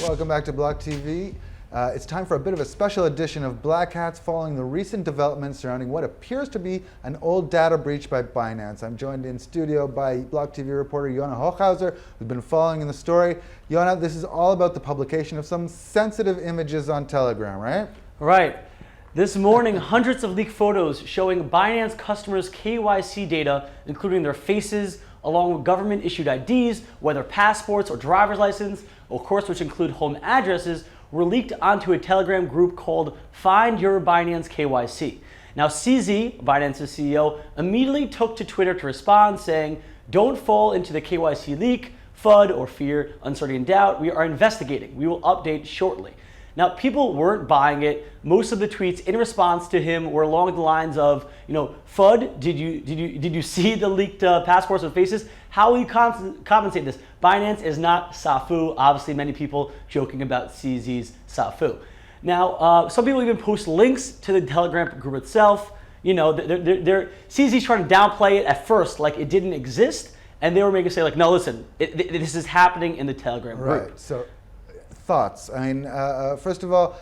Welcome back to BLOCKTV. It's time for a bit of a special edition of Black Hats following the recent developments surrounding what appears to be an old data breach by Binance. I'm joined in studio by BLOCKTV reporter Yona Hochhauser, who's been following in the story. Yona, this is all about the publication of some sensitive images on Telegram, right? Right. This morning, hundreds of leaked photos showing Binance customers' KYC data, including their faces, along with government-issued IDs, whether passports or driver's license, of course, which include home addresses, were leaked onto a Telegram group called Find Your Binance KYC. Now, CZ, Binance's CEO, immediately took to Twitter to respond, saying, "Don't fall into the KYC leak, FUD, or fear, uncertainty, and doubt. We are investigating. We will update shortly." Now, people weren't buying it. Most of the tweets in response to him were along the lines of, FUD, did you see the leaked passports and faces? How will you compensate this? Binance is not Safu. Obviously, many people joking about CZ's Safu. Now, some people even post links to the Telegram group itself. CZ's trying to downplay it at first, like it didn't exist, and they were making it say, like, no, listen, this is happening in the Telegram group. Right. So, thoughts. I mean, first of all,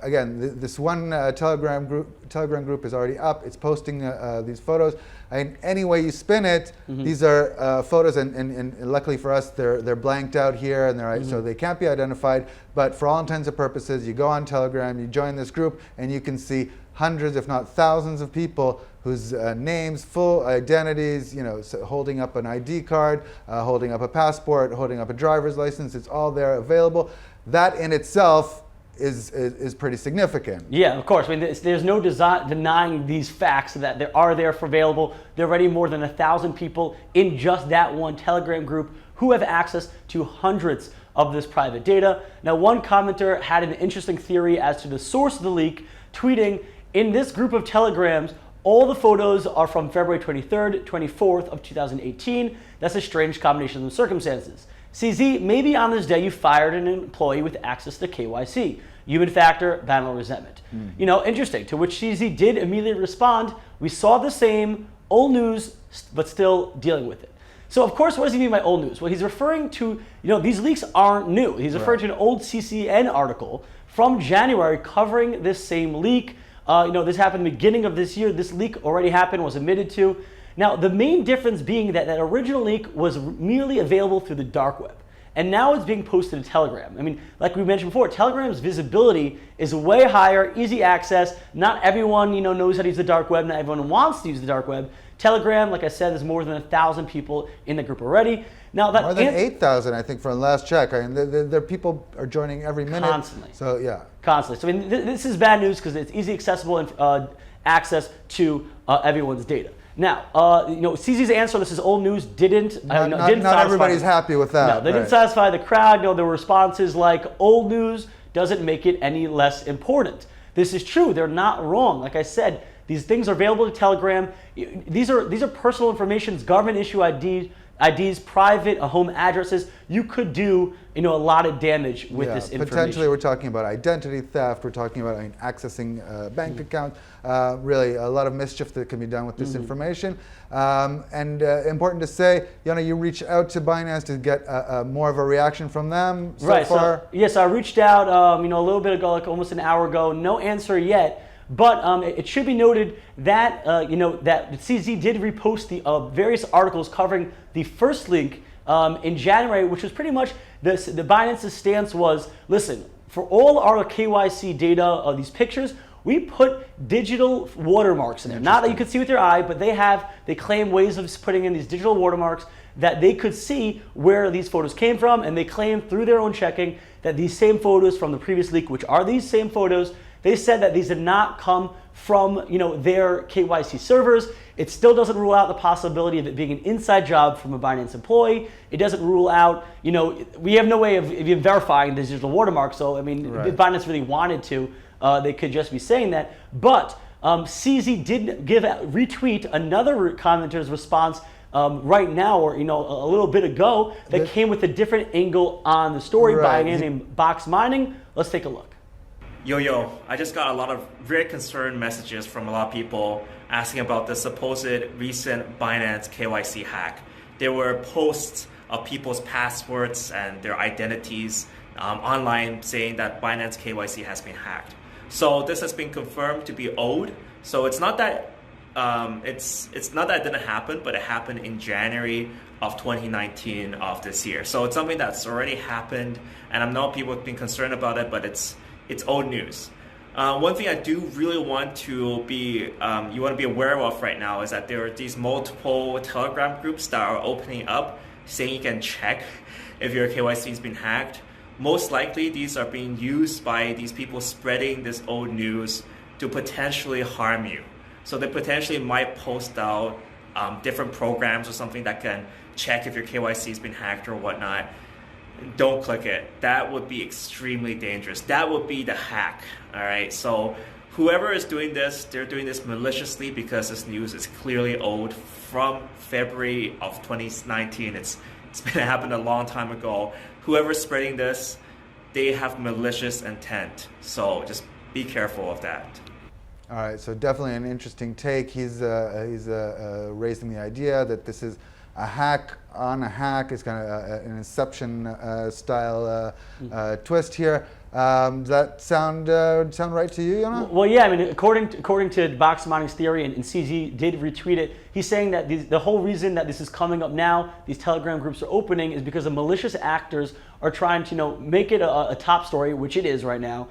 again, this one Telegram group is already up. It's posting these photos. I mean, any way you spin it, these are photos, and luckily for us, they're blanked out here, and so they can't be identified. But for all intents and purposes, you go on Telegram, you join this group, and you can see hundreds, if not thousands, of people whose names, full identities, holding up an ID card, holding up a passport, holding up a driver's license. It's all there available. That in itself is pretty significant. Yeah, of course. I mean, there's no denying these facts that they are there for available. There are already more than 1,000 people in just that one Telegram group who have access to hundreds of this private data. Now, one commenter had an interesting theory as to the source of the leak, tweeting, "In this group of Telegrams, all the photos are from February 23rd, 24th of 2018. That's a strange combination of circumstances. CZ, maybe on this day you fired an employee with access to KYC. Human factor, battle resentment." Interesting. To which CZ did immediately respond, "We saw the same, old news, but still dealing with it." So of course, what does he mean by old news? Well, he's referring to, these leaks aren't new. He's referring to an old CCN article from January covering this same leak. This happened at the beginning of this year. This leak already happened, was admitted to. Now, the main difference being that original leak was merely available through the dark web. And now it's being posted to Telegram. I mean, like we mentioned before, Telegram's visibility is way higher, easy access. Not everyone, knows how to use the dark web. Not everyone wants to use the dark web. Telegram, like I said, there's more than 1,000 people in the group already. Now that more than 8,000, I think, for the last check. I mean, there people are joining every minute. Constantly. So yeah. Constantly. So I mean, this is bad news because it's easy accessible and access to everyone's data. Now, CZ's answer, this is old news, didn't not everybody's happy with that. No, they didn't satisfy the crowd. There were responses like, old news doesn't make it any less important. This is true. They're not wrong. Like I said, these things are available to Telegram. These are personal information, government issue IDs, private home addresses. You could do a lot of damage with this information. Potentially, we're talking about identity theft. We're talking about accessing bank accounts. Really, a lot of mischief that can be done with this information. And important to say, you reached out to Binance to get more of a reaction from them so far. So, yes, I reached out a little bit ago, like almost an hour ago. No answer yet. But it should be noted that that CZ did repost the various articles covering the first leak in January, which was pretty much the Binance's stance was, listen, for all our KYC data of these pictures, we put digital watermarks in there. Not that you could see with your eye, but they claim ways of putting in these digital watermarks that they could see where these photos came from, and they claim through their own checking that these same photos from the previous leak, which are these same photos, they said that these did not come from their KYC servers. It still doesn't rule out the possibility of it being an inside job from a Binance employee. It doesn't rule out, we have no way of even verifying the digital watermark. So, I mean, if Binance really wanted to, they could just be saying that. But CZ did retweet another commenter's response right now, or a little bit ago, that came with a different angle on the story by a man named Box Mining. Let's take a look. Yo, I just got a lot of very concerned messages from a lot of people asking about the supposed recent Binance KYC hack. There were posts of people's passwords and their identities online saying that Binance KYC has been hacked. So this has been confirmed to be old. So it's not that it's not that it didn't happen, but it happened in January of 2019 of this year. So it's something that's already happened, and I know people have been concerned about it, but it's old news. One thing I do really want to be you want to be aware of right now is that there are these multiple Telegram groups that are opening up saying you can check if your KYC has been hacked. Most likely these are being used by these people spreading this old news to potentially harm you. So they potentially might post out different programs or something that can check if your KYC has been hacked or whatnot. Don't click it. That would be extremely dangerous. That would be the hack. All right. So whoever is doing this, they're doing this maliciously because this news is clearly old from February of 2019. It's been happened a long time ago. Whoever's spreading this, they have malicious intent. So just be careful of that. All right, so definitely an interesting take. He's raising the idea that this is a hack on a hack. It's kind of an Inception style twist here. Does that sound right to you, Yona? Well, yeah. I mean, according to Box Mining's theory, and CZ did retweet it. He's saying that the whole reason that this is coming up now, these Telegram groups are opening, is because the malicious actors are trying to make it a top story, which it is right now.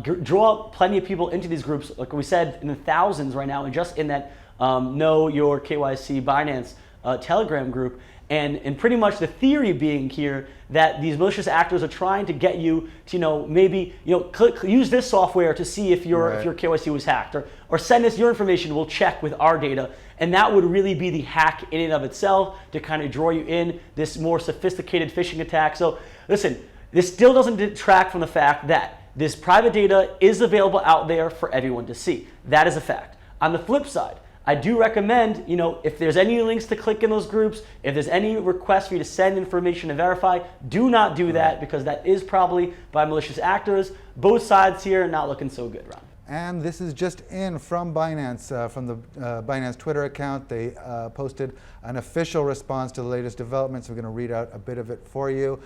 Draw plenty of people into these groups, like we said, in the thousands right now, and just in that Know Your KYC Binance Telegram group. And pretty much the theory being here that these malicious actors are trying to get you to maybe use this software to see if your KYC was hacked, or send us your information, we'll check with our data, and that would really be the hack in and of itself to kind of draw you in this more sophisticated phishing attack. So listen, this still doesn't detract from the fact that this private data is available out there for everyone to see. That is a fact. On the flip side, I do recommend, if there's any links to click in those groups, if there's any requests for you to send information and verify, do not do that, because that is probably by malicious actors. Both sides here not looking so good, Ron. And this is just in from Binance, from the Binance Twitter account. They posted an official response to the latest developments. We're going to read out a bit of it for you.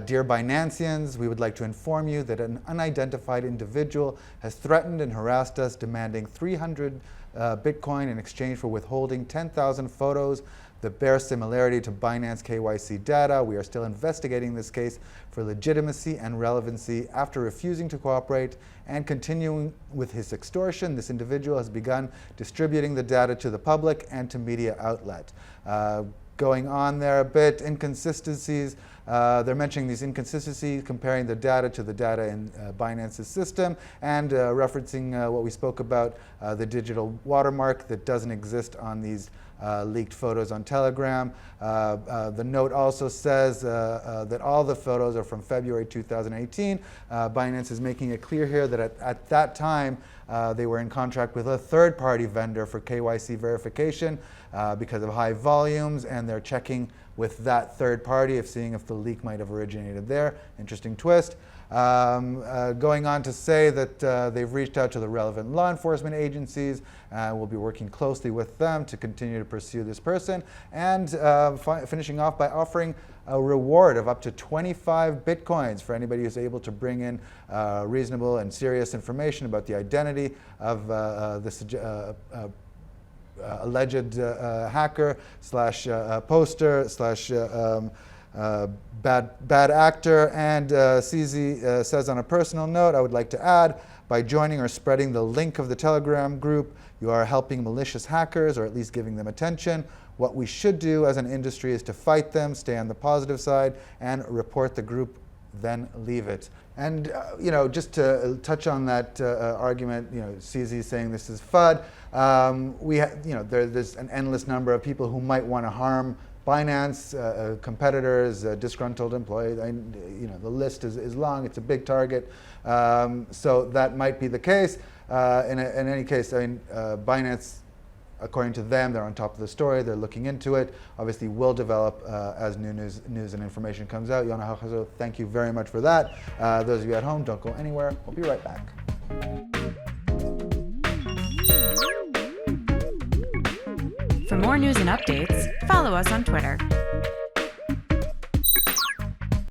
Dear Binanceans, we would like to inform you that an unidentified individual has threatened and harassed us, demanding 300 Bitcoin in exchange for withholding 10,000 photos that bear similarity to Binance KYC data. We are still investigating this case for legitimacy and relevancy. After refusing to cooperate and continuing with his extortion, this individual has begun distributing the data to the public and to media outlet. Going on there a bit, inconsistencies. They're mentioning these inconsistencies, comparing the data to the data in Binance's system, and referencing what we spoke about, the digital watermark that doesn't exist on these leaked photos on Telegram. The note also says that all the photos are from February 2018. Binance is making it clear here that at that time they were in contract with a third-party vendor for KYC verification because of high volumes, and they're checking with that third party, seeing if the leak might have originated there. Interesting twist. Going on to say that they've reached out to the relevant law enforcement agencies. We'll be working closely with them to continue to pursue this person, and finishing off by offering a reward of up to 25 Bitcoins for anybody who's able to bring in reasonable and serious information about the identity of this alleged hacker slash poster slash bad actor. And CZ says, on a personal note, I would like to add, by joining or spreading the link of the Telegram group, you are helping malicious hackers, or at least giving them attention. What we should do as an industry is to fight them, stay on the positive side, and report the group, then leave it. And just to touch on that argument, CZ saying this is FUD. There's an endless number of people who might want to harm Binance, competitors, disgruntled employees. The list is long. It's a big target. So that might be the case. In any case, Binance, according to them, they're on top of the story. They're looking into it. Obviously, will develop as new news and information comes out. Yona Hachazo, thank you very much for that. Those of you at home, don't go anywhere. We'll be right back. For more news and updates, follow us on Twitter.